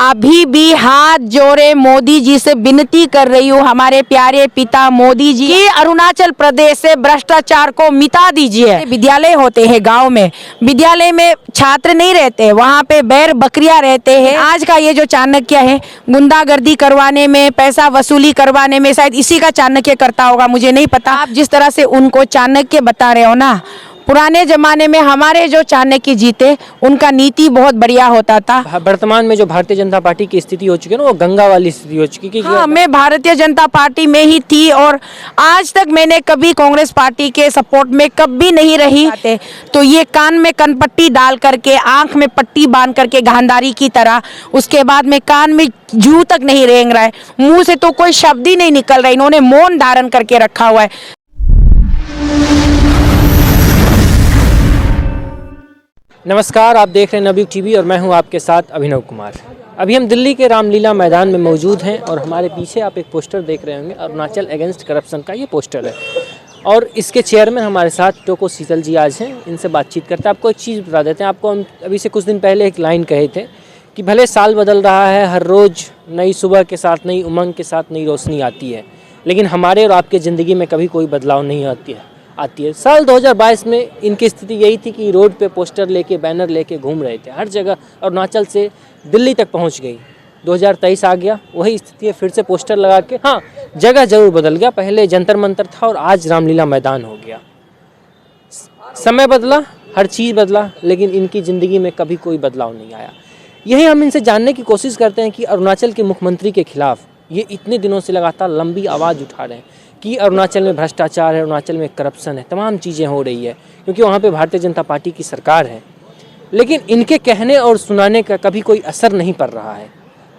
अभी भी हाथ जोड़े मोदी जी से विनती कर रही हूँ, हमारे प्यारे पिता मोदी जी, कि अरुणाचल प्रदेश से भ्रष्टाचार को मिटा दीजिए। विद्यालय होते हैं गांव में, विद्यालय में छात्र नहीं रहते, वहाँ पे बैर बकरियां रहते हैं। आज का ये जो चाणक्य है, गुंडागर्दी करवाने में, पैसा वसूली करवाने में, शायद इसी का चाणक्य करता होगा, मुझे नहीं पता। आप जिस तरह से उनको चाणक्य बता रहे हो ना, पुराने जमाने में हमारे जो चाणक्य जी थे, उनका नीति बहुत बढ़िया होता था। वर्तमान में जो भारतीय जनता पार्टी की स्थिति हो चुकी है ना, वो गंगा वाली स्थिति हो चुकी है। हाँ, मैं भारतीय जनता पार्टी में ही थी और आज तक मैंने कभी कांग्रेस पार्टी के सपोर्ट में कभी नहीं रही। तो ये कान में कनपट्टी डाल करके, आंख में पट्टी बांध करके गांधारी की तरह, उसके बाद में कान में जू तक नहीं रेंग रहा है, मुंह से तो कोई शब्द ही नहीं निकल रहा है, इन्होंने मौन धारण करके रखा हुआ है। नमस्कार, आप देख रहे हैं नवयुग टीवी और मैं हूं आपके साथ अभिनव कुमार। अभी हम दिल्ली के रामलीला मैदान में मौजूद हैं और हमारे पीछे आप एक पोस्टर देख रहे होंगे, अरुणाचल अगेंस्ट करप्शन का ये पोस्टर है। और इसके चेयरमैन हमारे साथ टोको शीतल जी आज हैं, इनसे बातचीत करते हैं। आपको एक चीज़ बता देते हैं, आपको हम अभी से कुछ दिन पहले एक लाइन कहे थे कि भले साल बदल रहा है, हर रोज़ नई सुबह के साथ, नई उमंग के साथ नई रोशनी आती है, लेकिन हमारे और आपके ज़िंदगी में कभी कोई बदलाव नहीं आती है। साल 2022 में इनकी स्थिति यही थी कि रोड पे पोस्टर लेके, बैनर लेके घूम रहे थे, हर जगह अरुणाचल से दिल्ली तक पहुंच गई। 2023 आ गया, वही स्थिति है, फिर से पोस्टर लगा के, हाँ जगह जरूर बदल गया, पहले जंतर मंतर था और आज रामलीला मैदान हो गया। समय बदला, हर चीज़ बदला, लेकिन इनकी ज़िंदगी में कभी कोई बदलाव नहीं आया। यही हम इनसे जानने की कोशिश करते हैं कि अरुणाचल के मुख्यमंत्री के खिलाफ ये इतने दिनों से लगातार लंबी आवाज़ उठा रहे हैं कि अरुणाचल में भ्रष्टाचार है, अरुणाचल में करप्शन है, तमाम चीज़ें हो रही है, क्योंकि वहाँ पे भारतीय जनता पार्टी की सरकार है। लेकिन इनके कहने और सुनाने का कभी कोई असर नहीं पड़ रहा है।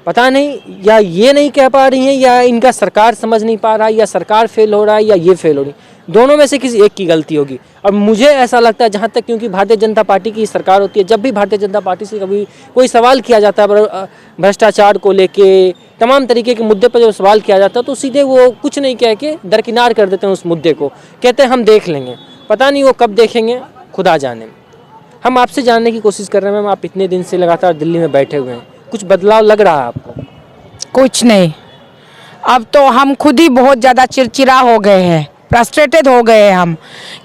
पता नहीं, या ये नहीं कह पा रही हैं, या इनका सरकार समझ नहीं पा रहा है, या सरकार फेल हो रहा है, या ये फेल हो रही, दोनों में से किसी एक की गलती होगी। और मुझे ऐसा लगता है, जहाँ तक, क्योंकि भारतीय जनता पार्टी की सरकार होती है, जब भी भारतीय जनता पार्टी से कभी कोई सवाल किया जाता है भ्रष्टाचार को लेके, तमाम तरीके के मुद्दे पर जो सवाल किया जाता है, तो सीधे वो कुछ नहीं कह के दरकिनार कर देते हैं उस मुद्दे को, कहते हैं हम देख लेंगे। पता नहीं वो कब देखेंगे, खुदा जाने। हम आपसे जानने की कोशिश कर रहे हैं, मैम, आप इतने दिन से लगातार दिल्ली में बैठे हुए हैं, कुछ बदलाव लग रहा है आपको? कुछ नहीं, अब तो हम खुद ही बहुत ज़्यादा चिड़चिड़ा हो गए हैं, फ्रस्ट्रेटेड हो गए हम,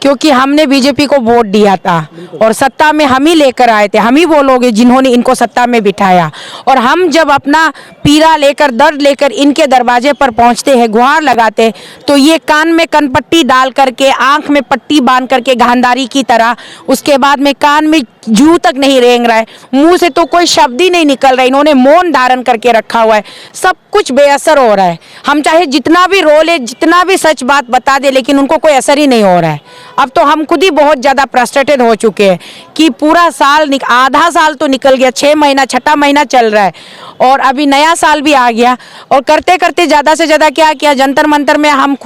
क्योंकि हमने बीजेपी को वोट दिया था और सत्ता में हम ही लेकर आए थे, हम ही वो लोग हैं जिन्होंने इनको सत्ता में बिठाया। और हम जब अपना पीड़ा लेकर, दर्द लेकर इनके दरवाजे पर पहुंचते हैं, गुहार लगाते, तो ये कान में कनपट्टी डाल करके, आंख में पट्टी बांध करके गांधारी की तरह, उसके बाद में कान में जू तक नहीं रेंग रहा है, मुंह से तो कोई शब्द ही नहीं निकल रहा है, इन्होंने मौन धारण करके रखा हुआ है। सब कुछ बेअसर हो रहा है। हम चाहे जितना भी रो ले, जितना भी सच बात बता दे, लेकिन उनको कोई असर ही नहीं हो रहा है। अब तो हम खुद ही बहुत ज़्यादा फ्रस्ट्रेटेड हो चुके हैं कि पूरा साल, आधा साल तो निकल गया, 6 महीना, 6ठा महीना चल रहा है और अभी नया साल भी आ गया। और करते करते ज़्यादा से ज़्यादा क्या किया, जंतर मंतर में हम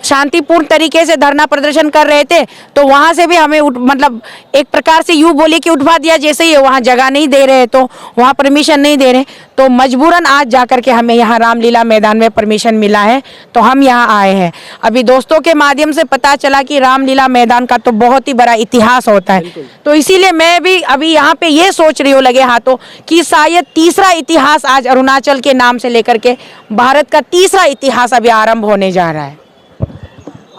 शांतिपूर्ण तरीके से धरना प्रदर्शन कर रहे थे, तो वहाँ से भी हमें मतलब एक प्रकार से यूँ बोले कि उठवा दिया, जैसे ही वहाँ जगह नहीं दे रहे, तो वहाँ परमिशन नहीं दे रहे, तो मजबूरन आज जाकर के हमें यहाँ रामलीला मैदान में परमिशन मिला है, तो हम यहाँ आए हैं। अभी दोस्तों के माध्यम से पता चला कि रामलीला मैदान का तो बहुत ही बड़ा इतिहास होता है, तो इसीलिए मैं भी अभी यहाँ पे ये सोच रही हूँ लगे हाथों कि शायद तीसरा इतिहास आज अरुणाचल के नाम से लेकर के भारत का तीसरा इतिहास अभी आरंभ होने जा रहा है।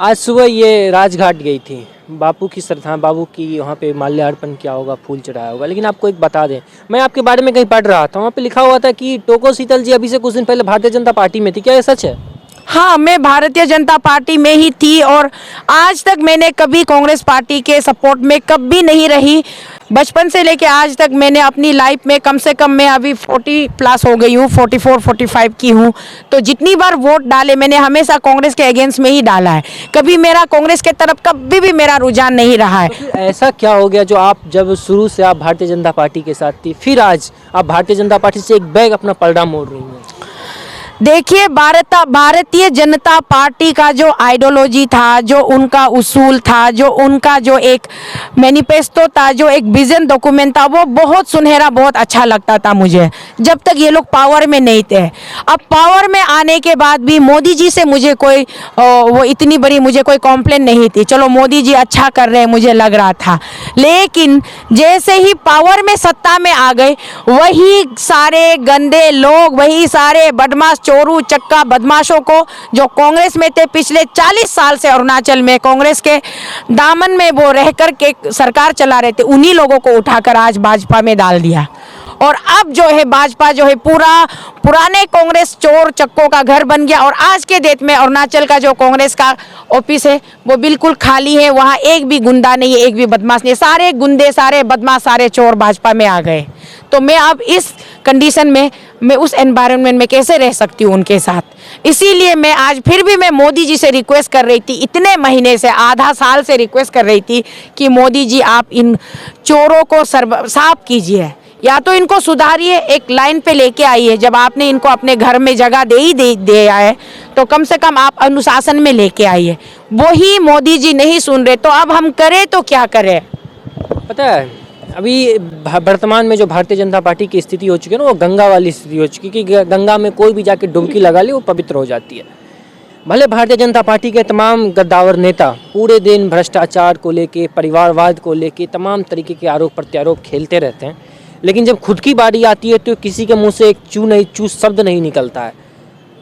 आज सुबह ये राजघाट गई थी, बापू की श्रद्धा, बाबू की वहाँ पे माल्यार्पण किया होगा, फूल चढ़ाया होगा। लेकिन आपको एक बता दें, मैं आपके बारे में कहीं पढ़ रहा था, वहाँ पे लिखा हुआ था कि टोको शीतल जी अभी से कुछ दिन पहले भारतीय जनता पार्टी में थी, क्या ये सच है? हाँ, मैं भारतीय जनता पार्टी में ही थी और आज तक मैंने कभी कांग्रेस पार्टी के सपोर्ट में कभी नहीं रही। बचपन से लेके आज तक मैंने अपनी लाइफ में कम से कम, मैं अभी 40+ हो गई हूँ, 44-45 की हूँ, तो जितनी बार वोट डाले मैंने हमेशा कांग्रेस के अगेंस्ट में ही डाला है। कभी मेरा कांग्रेस के तरफ कभी भी मेरा रुझान नहीं रहा है। तो ऐसा क्या हो गया जो आप, जब शुरू से आप भारतीय जनता पार्टी के साथ थी, फिर आज आप भारतीय जनता पार्टी से एक बैग अपना पलड़ा मोड़ रही हैं? देखिए, भारतीय जनता पार्टी का जो आइडियोलॉजी था, जो उनका उसूल था, जो उनका जो एक मैनिफेस्टो था, जो एक विजन डॉक्यूमेंट था, वो बहुत सुनहरा, बहुत अच्छा लगता था मुझे, जब तक ये लोग पावर में नहीं थे। अब पावर में आने के बाद भी मोदी जी से मुझे कोई वो इतनी बड़ी मुझे कोई कॉम्प्लेन नहीं थी। चलो मोदी जी अच्छा कर रहे हैं मुझे लग रहा था, लेकिन जैसे ही पावर में सत्ता में आ गए, वही सारे गंदे लोग, वही सारे बदमाश, चोरू चक्का बदमाशों को जो कांग्रेस में थे पिछले 40 साल से, अरुणाचल में कांग्रेस के दामन में वो रह कर के सरकार चला रहे थे, उन्हीं लोगों को उठाकर आज भाजपा में डाल दिया। और अब जो है भाजपा जो है पूरा पुराने कांग्रेस चोर चक्कों का घर बन गया। और आज के डेट में अरुणाचल का जो कांग्रेस का ऑफिस है वो बिल्कुल खाली है, वहाँ एक भी गुंडा नहीं है, एक भी बदमाश नहीं है, सारे गुंडे, सारे बदमाश, सारे चोर भाजपा में आ गए। तो मैं अब इस कंडीशन में, मैं उस एनवायरनमेंट में कैसे रह सकती हूँ उनके साथ। इसीलिए मैं आज फिर भी मैं मोदी जी से रिक्वेस्ट कर रही थी, इतने महीने से, आधा साल से रिक्वेस्ट कर रही थी कि मोदी जी आप इन चोरों को साफ कीजिए, या तो इनको सुधारिए, एक लाइन पे लेके आइए। जब आपने इनको अपने घर में जगह दे है तो कम से कम आप अनुशासन में लेके आइए। वही मोदी जी नहीं सुन रहे, तो अब हम करें तो क्या करें। पता है, अभी वर्तमान में जो भारतीय जनता पार्टी की स्थिति हो चुकी है ना, वो गंगा वाली स्थिति हो चुकी है कि गंगा में कोई भी जाके डुबकी लगा ले वो पवित्र हो जाती है। भले भारतीय जनता पार्टी के तमाम गद्दावर नेता पूरे दिन भ्रष्टाचार को लेके, परिवारवाद को लेके तमाम तरीके के आरोप प्रत्यारोप खेलते रहते हैं, लेकिन जब खुद की बारी आती है तो किसी के मुंह से एक चू शब्द नहीं निकलता है।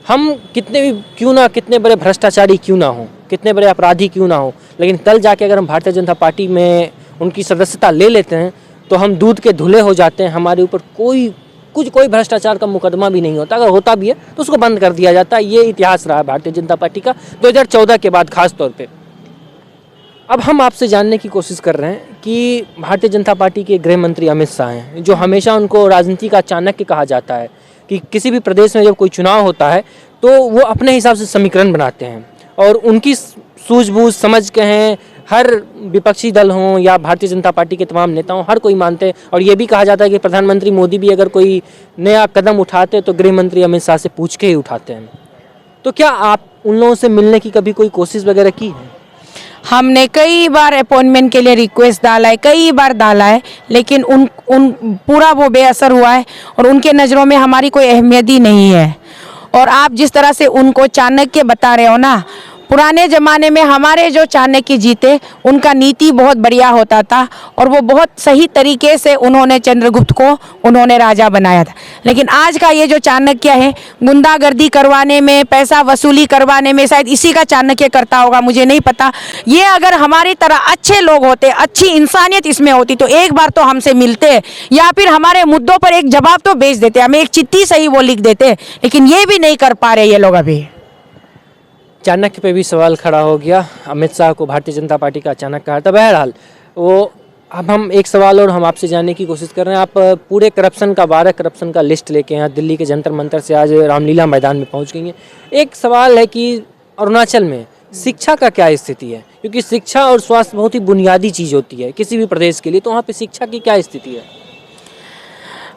हम कितने भी क्यों ना, कितने बड़े भ्रष्टाचारी क्यों ना हो, कितने बड़े अपराधी क्यों ना हो, लेकिन कल जाके अगर हम भारतीय जनता पार्टी में उनकी सदस्यता ले लेते हैं तो हम दूध के धुले हो जाते हैं। हमारे ऊपर कोई भ्रष्टाचार का मुकदमा भी नहीं होता, अगर होता भी है तो उसको बंद कर दिया जाता है। ये इतिहास रहा है भारतीय जनता पार्टी का 2014 के बाद खास तौर पे। अब हम आपसे जानने की कोशिश कर रहे हैं कि भारतीय जनता पार्टी के गृह मंत्री अमित शाह हैं, जो हमेशा उनको राजनीति का चाणक्य कहा जाता है कि किसी भी प्रदेश में जब कोई चुनाव होता है तो वो अपने हिसाब से समीकरण बनाते हैं, और उनकी सूझबूझ समझ के हैं हर विपक्षी दल हों या भारतीय जनता पार्टी के तमाम नेता हों, हर कोई मानते हैं। और ये भी कहा जाता है कि प्रधानमंत्री मोदी भी अगर कोई नया कदम उठाते तो गृह मंत्री अमित शाह से पूछ के ही उठाते हैं। तो क्या आप उन लोगों से मिलने की कभी कोई कोशिश वगैरह की है? हमने कई बार अपॉइंटमेंट के लिए रिक्वेस्ट डाला है, कई बार डाला है, लेकिन उन पूरा वो बेअसर हुआ है, और उनके नज़रों में हमारी कोई अहमियत ही नहीं है। और आप जिस तरह से उनको चाणक्य बता रहे हो ना, पुराने ज़माने में हमारे जो चाणक्य जी थे उनका नीति बहुत बढ़िया होता था, और वो बहुत सही तरीके से उन्होंने चंद्रगुप्त को उन्होंने राजा बनाया था। लेकिन आज का ये जो चाणक्य है, गुंडागर्दी करवाने में, पैसा वसूली करवाने में, शायद इसी का चाणक्य करता होगा, मुझे नहीं पता। ये अगर हमारी तरह अच्छे लोग होते, अच्छी इंसानियत इसमें होती, तो एक बार तो हमसे मिलते, या फिर हमारे मुद्दों पर एक जवाब तो भेज देते, हमें एक चिट्ठी सही वो लिख देते। लेकिन ये भी नहीं कर पा रहे ये लोग अभी। चाणक्य पे भी सवाल खड़ा हो गया, अमित शाह को भारतीय जनता पार्टी का अचानक कहा था। बहरहाल वो, अब हम एक सवाल और हम आपसे जानने की कोशिश कर रहे हैं। आप पूरे करप्शन का 12 करप्शन का लिस्ट लेके यहाँ दिल्ली के जंतर मंतर से आज रामलीला मैदान में पहुँच गई हैं। एक सवाल है कि अरुणाचल में शिक्षा का क्या स्थिति है, क्योंकि शिक्षा और स्वास्थ्य बहुत ही बुनियादी चीज़ होती है किसी भी प्रदेश के लिए, तो वहाँ पे शिक्षा की क्या स्थिति है?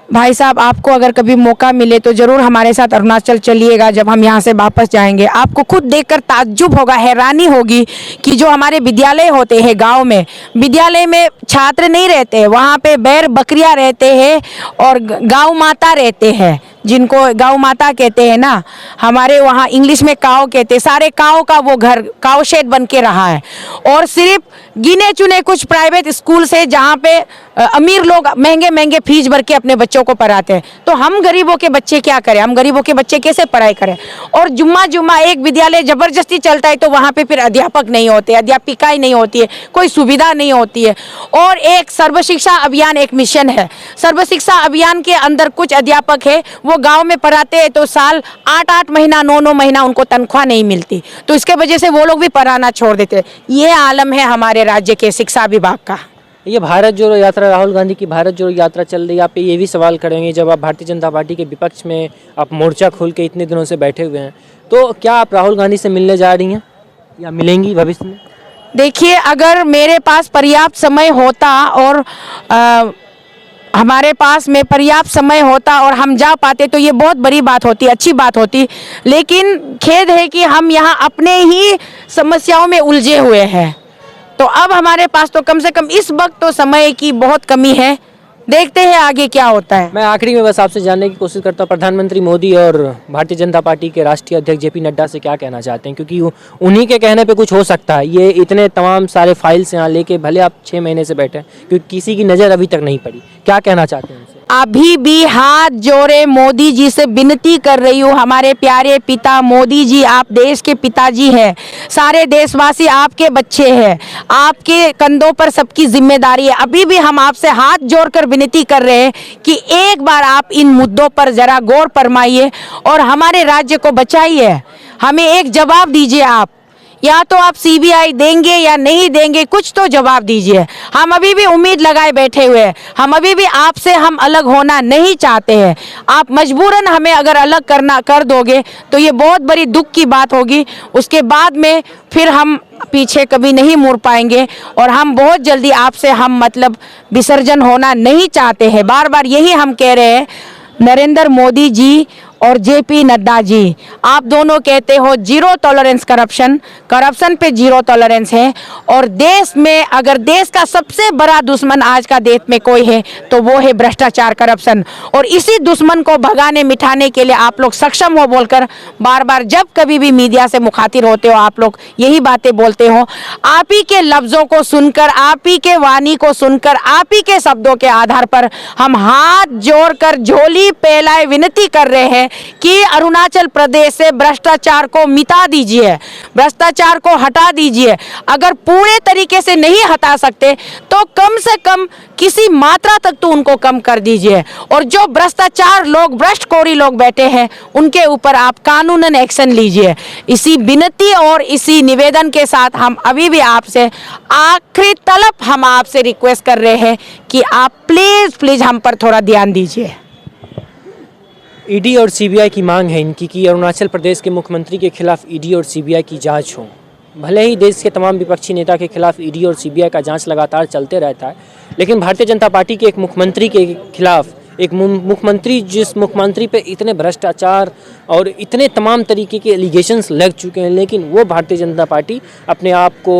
भाई साहब, आपको अगर कभी मौका मिले तो ज़रूर हमारे साथ अरुणाचल चलिएगा। जब हम यहाँ से वापस जाएंगे, आपको खुद देखकर ताज्जुब होगा, हैरानी होगी कि जो हमारे विद्यालय होते हैं गांव में, विद्यालय में छात्र नहीं रहते, वहाँ पे बैल बकरियाँ रहते हैं और गौ माता रहते हैं, जिनको गौ माता कहते हैं ना, हमारे वहाँ इंग्लिश में काव कहते हैं। सारे काव का वो घर, काव शेड बन के रहा है। और सिर्फ गिने चुने कुछ प्राइवेट स्कूल से जहाँ पे अमीर लोग महंगे महंगे फीस भर के अपने बच्चों को पढ़ाते हैं। तो हम गरीबों के बच्चे क्या करें, हम गरीबों के बच्चे कैसे पढ़ाई करें? और जुम्मा एक विद्यालय ज़बरदस्ती चलता है तो वहाँ पे फिर अध्यापक नहीं होते, अध्यापिकाएँ नहीं होती है, कोई सुविधा नहीं होती है। और एक सर्व शिक्षा अभियान एक मिशन है, सर्व शिक्षा अभियान के अंदर कुछ अध्यापक है, वो गांव में पढ़ाते हैं तो साल 8-8 महीना 9-9 महीना उनको तनख्वाह नहीं मिलती, तो इसके वजह से वो लोग भी पढ़ाना छोड़ देते हैं। ये आलम है हमारे राज्य के शिक्षा विभाग का। ये भारत जोड़ो यात्रा, राहुल गांधी की भारत जोड़ो यात्रा चल रही है, आप पे ये भी सवाल करेंगे, जब आप भारतीय जनता पार्टी के विपक्ष में आप मोर्चा खोल के इतने दिनों से बैठे हुए हैं, तो क्या आप राहुल गांधी से मिलने जा रही हैं या मिलेंगी भविष्य में? देखिए, अगर मेरे पास पर्याप्त समय होता और हमारे पास में पर्याप्त समय होता और हम जा पाते तो ये बहुत बड़ी बात होती, अच्छी बात होती। लेकिन खेद है कि हम यहाँ अपने ही समस्याओं में उलझे हुए हैं। तो अब हमारे पास तो कम से कम इस वक्त तो समय की बहुत कमी है, देखते हैं आगे क्या होता है। मैं आखिरी में बस आपसे जानने की कोशिश करता हूँ, प्रधानमंत्री मोदी और भारतीय जनता पार्टी के राष्ट्रीय अध्यक्ष जेपी नड्डा से क्या कहना चाहते हैं, क्योंकि उन्हीं के कहने पे कुछ हो सकता है। ये इतने तमाम सारे फाइल्स यहाँ लेके भले आप 6 महीने से बैठे हैं, क्योंकि किसी की नज़र अभी तक नहीं पड़ी, क्या कहना चाहते हैं उनसे? अभी भी हाथ जोड़े मोदी जी से विनती कर रही हूँ, हमारे प्यारे पिता मोदी जी, आप देश के पिताजी हैं, सारे देशवासी आपके बच्चे हैं, आपके कंधों पर सबकी जिम्मेदारी है। अभी भी हम आपसे हाथ जोड़कर विनती कर रहे हैं कि एक बार आप इन मुद्दों पर जरा गौर फरमाइए और हमारे राज्य को बचाइए। हमें एक जवाब दीजिए आप, या तो आप सीबीआई देंगे या नहीं देंगे, कुछ तो जवाब दीजिए। हम अभी भी उम्मीद लगाए बैठे हुए हैं, हम अभी भी आपसे हम अलग होना नहीं चाहते हैं। आप मजबूरन हमें अगर अलग कर दोगे तो ये बहुत बड़ी दुख की बात होगी। उसके बाद में फिर हम पीछे कभी नहीं मुड़ पाएंगे और हम बहुत जल्दी आपसे हम मतलब विसर्जन होना नहीं चाहते हैं। बार बार यही हम कह रहे हैं, नरेंद्र मोदी जी और जेपी नड्डा जी, आप दोनों कहते हो जीरो टॉलरेंस करप्शन पे जीरो टॉलरेंस है। और देश में अगर देश का सबसे बड़ा दुश्मन आज का देश में कोई है तो वो है भ्रष्टाचार, करप्शन। और इसी दुश्मन को भगाने मिटाने के लिए आप लोग सक्षम हो बोलकर बार बार जब कभी भी मीडिया से मुखातिब होते हो आप लोग यही बातें बोलते हो। आप ही के लफ्ज़ों को सुनकर, आप ही के वाणी को सुनकर, आप ही के शब्दों के आधार पर हम हाथ जोड़कर झोली फैलाए विनती कर रहे हैं कि अरुणाचल प्रदेश से भ्रष्टाचार को मिटा दीजिए, भ्रष्टाचार को हटा दीजिए। अगर पूरे तरीके से नहीं हटा सकते तो कम से कम किसी मात्रा तक तो उनको कम कर दीजिए। और जो भ्रष्टाचार लोग, भ्रष्टखोरी लोग बैठे हैं उनके ऊपर आप कानूनन एक्शन लीजिए। इसी विनती और इसी निवेदन के साथ हम अभी भी आपसे आखिरी तलब हम आपसे रिक्वेस्ट कर रहे हैं कि आप प्लीज़ हम पर थोड़ा ध्यान दीजिए। ईडी और सीबीआई की मांग है इनकी कि अरुणाचल प्रदेश के मुख्यमंत्री के खिलाफ ईडी और सीबीआई की जांच हो। भले ही देश के तमाम विपक्षी नेता के खिलाफ ईडी और सीबीआई का जांच लगातार चलते रहता है, लेकिन भारतीय जनता पार्टी के एक मुख्यमंत्री के खिलाफ, एक मुख्यमंत्री जिस मुख्यमंत्री पे इतने भ्रष्टाचार और इतने तमाम तरीके के एलिगेशंस लग चुके हैं, लेकिन वो भारतीय जनता पार्टी अपने आप को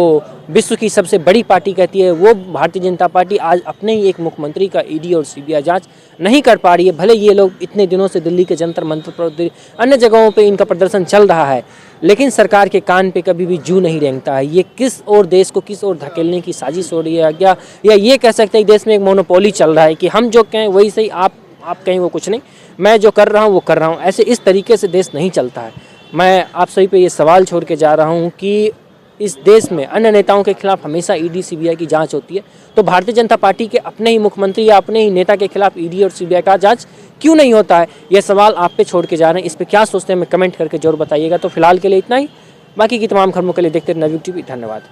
विश्व की सबसे बड़ी पार्टी कहती है, वो भारतीय जनता पार्टी आज अपने ही एक मुख्यमंत्री का ईडी और सीबीआई जांच नहीं कर पा रही है। भले ये लोग इतने दिनों से दिल्ली के जंतर मंतर पर, अन्य जगहों पे इनका प्रदर्शन चल रहा है, लेकिन सरकार के कान पे कभी भी जू नहीं रेंगता है। ये किस और देश को किस और धकेलने की साजिश हो रही है, या ये कह सकते हैं देश में एक मोनोपोली चल रहा है कि हम जो कहें वही सही, आप कहें वो कुछ नहीं, मैं जो कर रहा हूँ वो कर रहा हूँ। ऐसे इस तरीके से देश नहीं चलता है। मैं आप सभी पे ये सवाल छोड़ के जा रहा हूँ कि इस देश में अन्य नेताओं के खिलाफ हमेशा ईडी सीबीआई की जांच होती है, तो भारतीय जनता पार्टी के अपने ही मुख्यमंत्री या अपने ही नेता के खिलाफ ईडी और सीबीआई का जांच क्यों नहीं होता है? यह सवाल आप पे छोड़ के जा रहे हैं। इस पे क्या सोचते हैं हमें कमेंट करके जरूर बताइएगा। तो फिलहाल के लिए इतना ही, बाकी की तमाम खबरों के लिए देखते रहिए नवयुग टीवी। धन्यवाद।